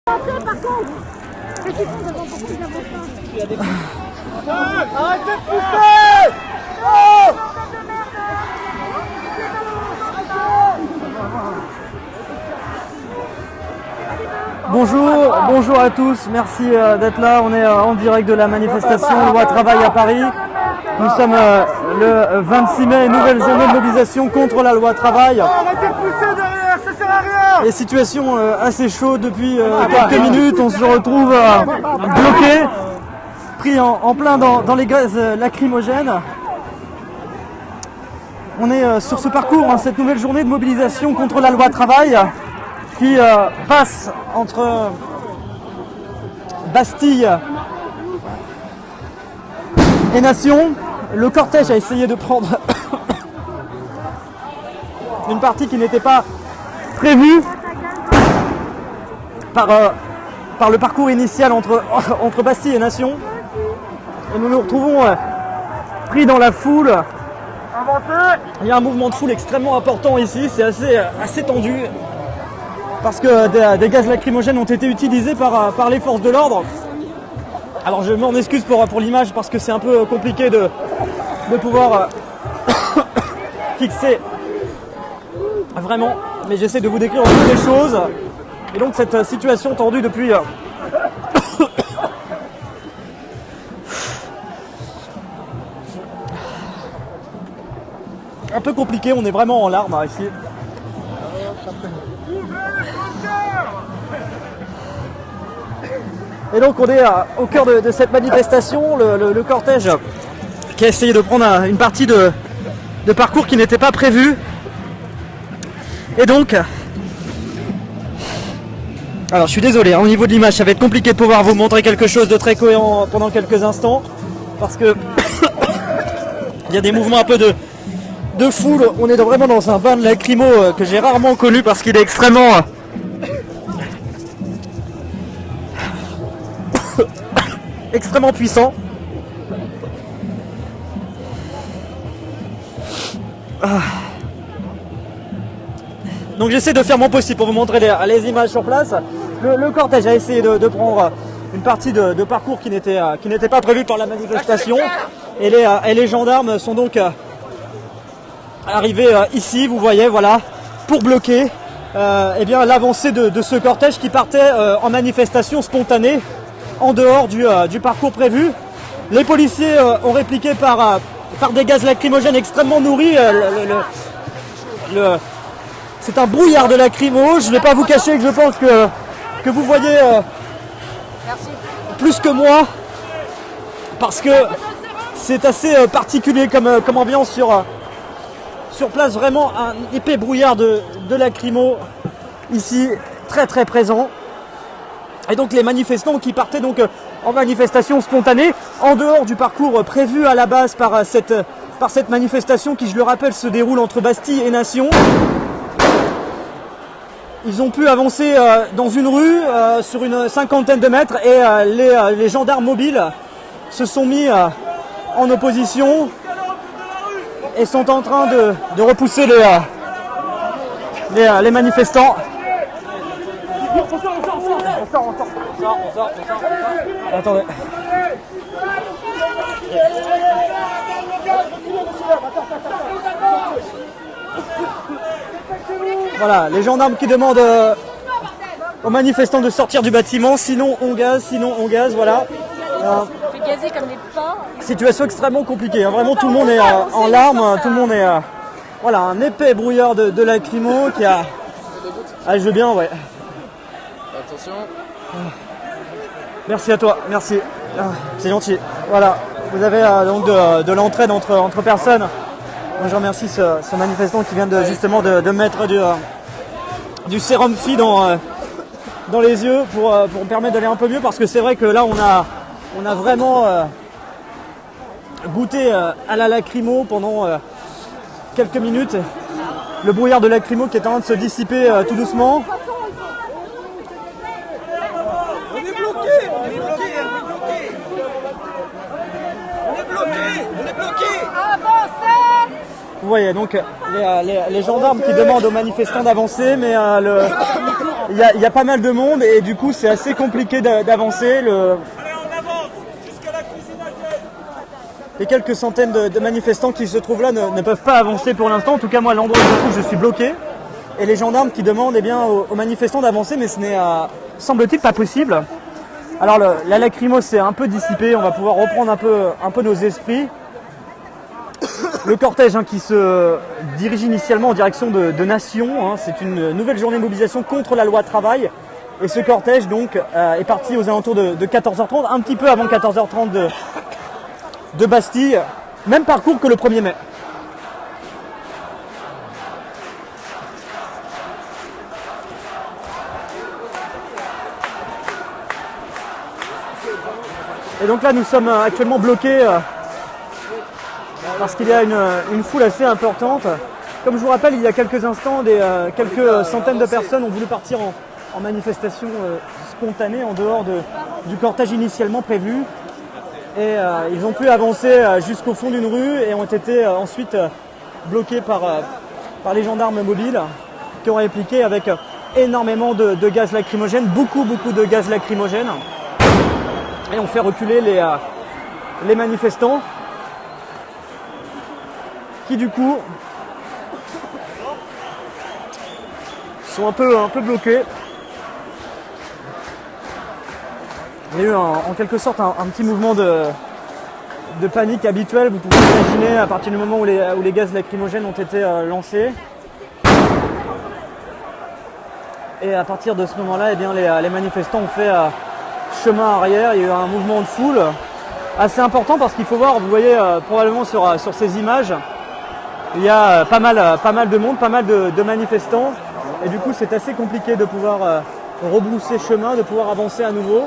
Par contre, qu'est-ce qu'ils font devant? Pourquoi ils avancent pas? Arrêtez de pousser! Oh! Bonjour à tous, merci d'être là. On est en direct de la manifestation Loi Travail à Paris. Nous sommes le 26 mai, nouvelle journée de mobilisation contre la loi Travail. Arrêtez de pousser derrière, ça sert à rien! Et situation assez chaude depuis quelques minutes. On se retrouve bloqué, pris en plein dans les gaz lacrymogènes. On est sur ce parcours, cette nouvelle journée de mobilisation contre la loi Travail qui passe entre Bastille et Nation. Le cortège a essayé de prendre une partie qui n'était pas prévue par le parcours initial entre Bastille et Nation. Et nous nous retrouvons pris dans la foule. Il y a un mouvement de foule extrêmement important ici, c'est assez tendu. Parce que des gaz lacrymogènes ont été utilisés par les forces de l'ordre. Alors je m'en excuse pour l'image parce que c'est un peu compliqué de pouvoir fixer vraiment, mais j'essaie de vous décrire toutes les choses. Et donc cette situation tendue depuis un peu compliqué, on est vraiment en larmes ici. Et donc on est au cœur de cette manifestation, le cortège qui a essayé de prendre une partie de parcours qui n'était pas prévu. Et donc, alors je suis désolé, au niveau de l'image ça va être compliqué de pouvoir vous montrer quelque chose de très cohérent pendant quelques instants. Parce que il y a des mouvements un peu de foule, on est vraiment dans un bain de lacrymo que j'ai rarement connu parce qu'il est extrêmement puissant. Donc j'essaie de faire mon possible pour vous montrer les images sur place. Le cortège a essayé de prendre une partie de parcours qui n'était pas prévu par la manifestation. Et les gendarmes sont donc arrivés ici, vous voyez, voilà, pour bloquer eh bien, l'avancée de ce cortège qui partait en manifestation spontanée en dehors du parcours prévu. Les policiers ont répliqué par des gaz lacrymogènes extrêmement nourris. C'est un brouillard de lacrymo. Je ne vais pas vous cacher que je pense que vous voyez plus que moi, parce que c'est assez particulier comme ambiance sur place. Vraiment un épais brouillard de lacrymo ici, très très présent. Et donc les manifestants qui partaient donc en manifestation spontanée, en dehors du parcours prévu à la base par cette manifestation qui, je le rappelle, se déroule entre Bastille et Nation. Ils ont pu avancer dans une rue sur une cinquantaine de mètres et les gendarmes mobiles se sont mis en opposition et sont en train de repousser les manifestants. On sort. Attendez. Voilà, les gendarmes qui demandent aux manifestants de sortir du bâtiment, sinon on gaz, voilà. Fait gazer comme des porcs. Situation extrêmement compliquée, hein. Vraiment tout le monde est en larmes, tout le monde est... voilà, un épais brouillard de lacrymo qui a... Ah, je veux bien, ouais. Attention. Merci à toi, merci. C'est gentil. Voilà, vous avez donc de l'entraide entre personnes. Moi, je remercie ce manifestant qui vient justement de mettre du sérum phi dans les yeux pour me permettre d'aller un peu mieux, parce que c'est vrai que là on a vraiment goûté à la lacrymo pendant quelques minutes. Le brouillard de lacrymo qui est en train de se dissiper tout doucement. On est bloqué. Avancez! Vous voyez donc les gendarmes qui demandent aux manifestants d'avancer, mais il y a pas mal de monde et du coup c'est assez compliqué d'avancer. Les quelques centaines de manifestants qui se trouvent là ne peuvent pas avancer pour l'instant. En tout cas moi, à l'endroit où je me trouve, je suis bloqué. Et les gendarmes qui demandent aux manifestants d'avancer, mais ce n'est semble-t-il pas possible. Alors la lacrymo s'est un peu dissipée, on va pouvoir reprendre un peu nos esprits. Le cortège qui se dirige initialement en direction de Nation, c'est une nouvelle journée de mobilisation contre la loi travail. Et ce cortège donc est parti aux alentours de 14h30, un petit peu avant 14h30 de Bastille, même parcours que le 1er mai. Et donc là nous sommes actuellement bloqués parce qu'il y a une foule assez importante. Comme je vous rappelle, il y a quelques instants, quelques centaines de personnes ont voulu partir en manifestation spontanée en dehors du cortège initialement prévu. Et ils ont pu avancer jusqu'au fond d'une rue et ont été ensuite bloqués par les gendarmes mobiles qui ont répliqué avec énormément de gaz lacrymogène, beaucoup de gaz lacrymogène, et ont fait reculer les manifestants qui du coup sont un peu bloqués. Il y a eu en quelque sorte un petit mouvement de panique habituel, vous pouvez imaginer, à partir du moment où les gaz lacrymogènes ont été lancés. Et à partir de ce moment-là, eh bien, les manifestants ont fait chemin arrière. Il y a eu un mouvement de foule assez important parce qu'il faut voir, vous voyez probablement sur ces images, il y a pas mal de monde, pas mal de manifestants. Et du coup, c'est assez compliqué de pouvoir rebrousser chemin, de pouvoir avancer à nouveau.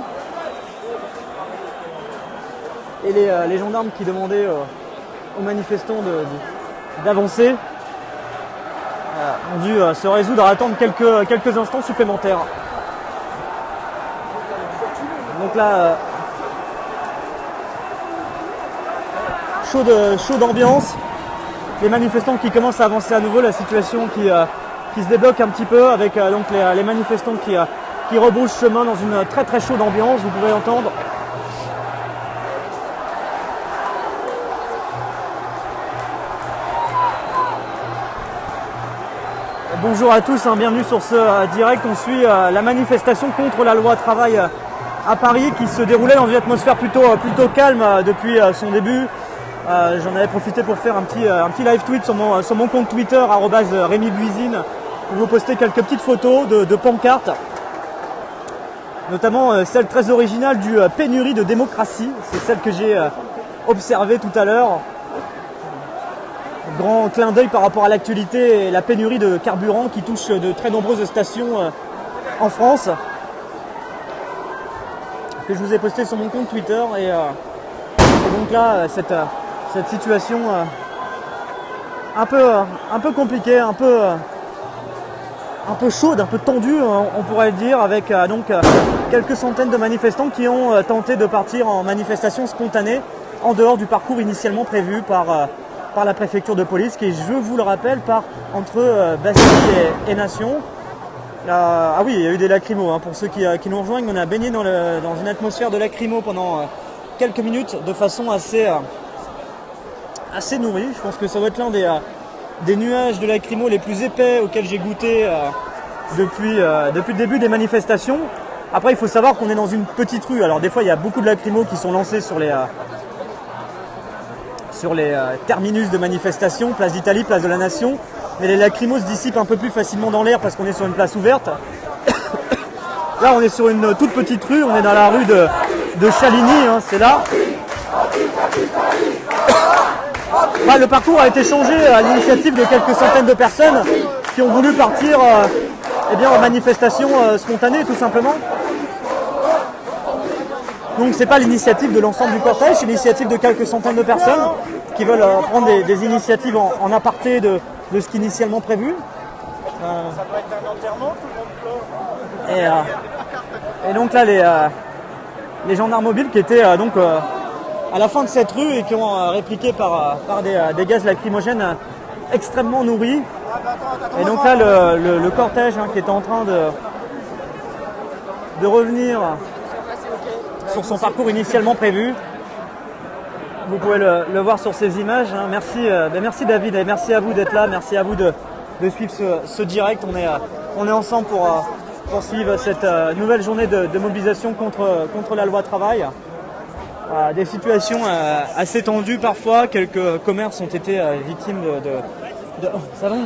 Et les gendarmes qui demandaient aux manifestants d'avancer ont dû se résoudre à attendre quelques instants supplémentaires. Donc là, chaud d'ambiance, les manifestants qui commencent à avancer à nouveau, la situation qui se débloque un petit peu avec donc les manifestants qui rebroussent chemin dans une très chaude ambiance, vous pouvez entendre. Bonjour à tous, bienvenue sur ce direct. On suit la manifestation contre la loi travail à Paris qui se déroulait dans une atmosphère plutôt calme depuis son début. J'en avais profité pour faire un petit live tweet sur mon compte Twitter @RémiBuisine pour vous poster quelques petites photos de pancartes, notamment celle très originale du pénurie de démocratie. C'est celle que j'ai observée tout à l'heure. Grand clin d'œil par rapport à l'actualité et la pénurie de carburant qui touche de très nombreuses stations en France, que je vous ai posté sur mon compte Twitter. Et donc là, cette situation un peu compliquée, un peu chaude, un peu tendue, on pourrait le dire, avec donc quelques centaines de manifestants qui ont tenté de partir en manifestation spontanée en dehors du parcours initialement prévu par la préfecture de police, qui, je vous le rappelle, part entre Bastille et Nation. Ah oui, il y a eu des lacrymos, pour ceux qui nous rejoignent. On a baigné dans une atmosphère de lacrymo pendant quelques minutes de façon assez nourrie. Je pense que ça doit être l'un des nuages de lacrymo les plus épais auxquels j'ai goûté depuis le début des manifestations. Après, il faut savoir qu'on est dans une petite rue. Alors des fois, il y a beaucoup de lacrymos qui sont lancés sur les terminus de manifestation, place d'Italie, place de la Nation, mais les lacrymos se dissipent un peu plus facilement dans l'air parce qu'on est sur une place ouverte. Là, on est sur une toute petite rue, on est dans la rue de Chaligny, c'est là. Le parcours a été changé à l'initiative de quelques centaines de personnes qui ont voulu partir en manifestation spontanée, tout simplement. Donc c'est pas l'initiative de l'ensemble du cortège, c'est l'initiative de quelques centaines de personnes qui veulent prendre des initiatives en aparté de ce qui est initialement prévu. Ça doit être un enterrement, tout le monde pleure. Et donc là, les gendarmes mobiles qui étaient à la fin de cette rue et qui ont répliqué par des gaz lacrymogènes extrêmement nourrie. Et donc là, le cortège qui est en train de revenir sur son parcours initialement prévu. Vous pouvez le voir sur ces images. Merci, merci David et merci à vous d'être là. Merci à vous de suivre ce direct. On est ensemble pour suivre cette nouvelle journée de mobilisation contre la loi travail. Des situations assez tendues parfois. Quelques commerces ont été victimes de... Oh, ça va ?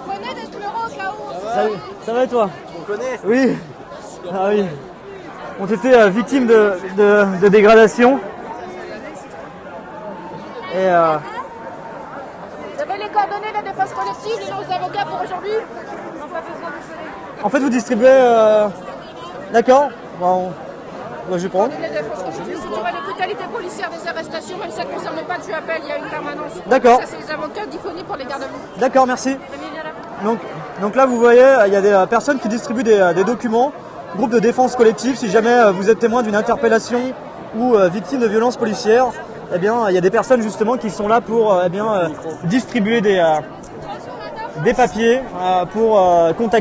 Prenez des fleurons là-haut. Ça va et toi ? On connaît. Oui. Ah oui. Ont été victimes de dégradation. Et Vous avez les coordonnées de la défense collective, les noms des avocats pour aujourd'hui ? Non, pas besoin de faire. en fait, vous distribuez... D'accord. Bon, je vais prendre. La défense collective, si tu vois les brutalités policières des arrestations, même si ça ne concerne pas, tu appelles, il y a une permanence. D'accord. Ça, c'est les avocats disponibles pour les gardes à vue. D'accord, merci. Donc là, vous voyez, il y a des personnes qui distribuent des documents. Groupe de défense collective, si jamais vous êtes témoin d'une interpellation ou victime de violences policières, eh bien, il y a des personnes justement qui sont là pour distribuer des papiers pour contacter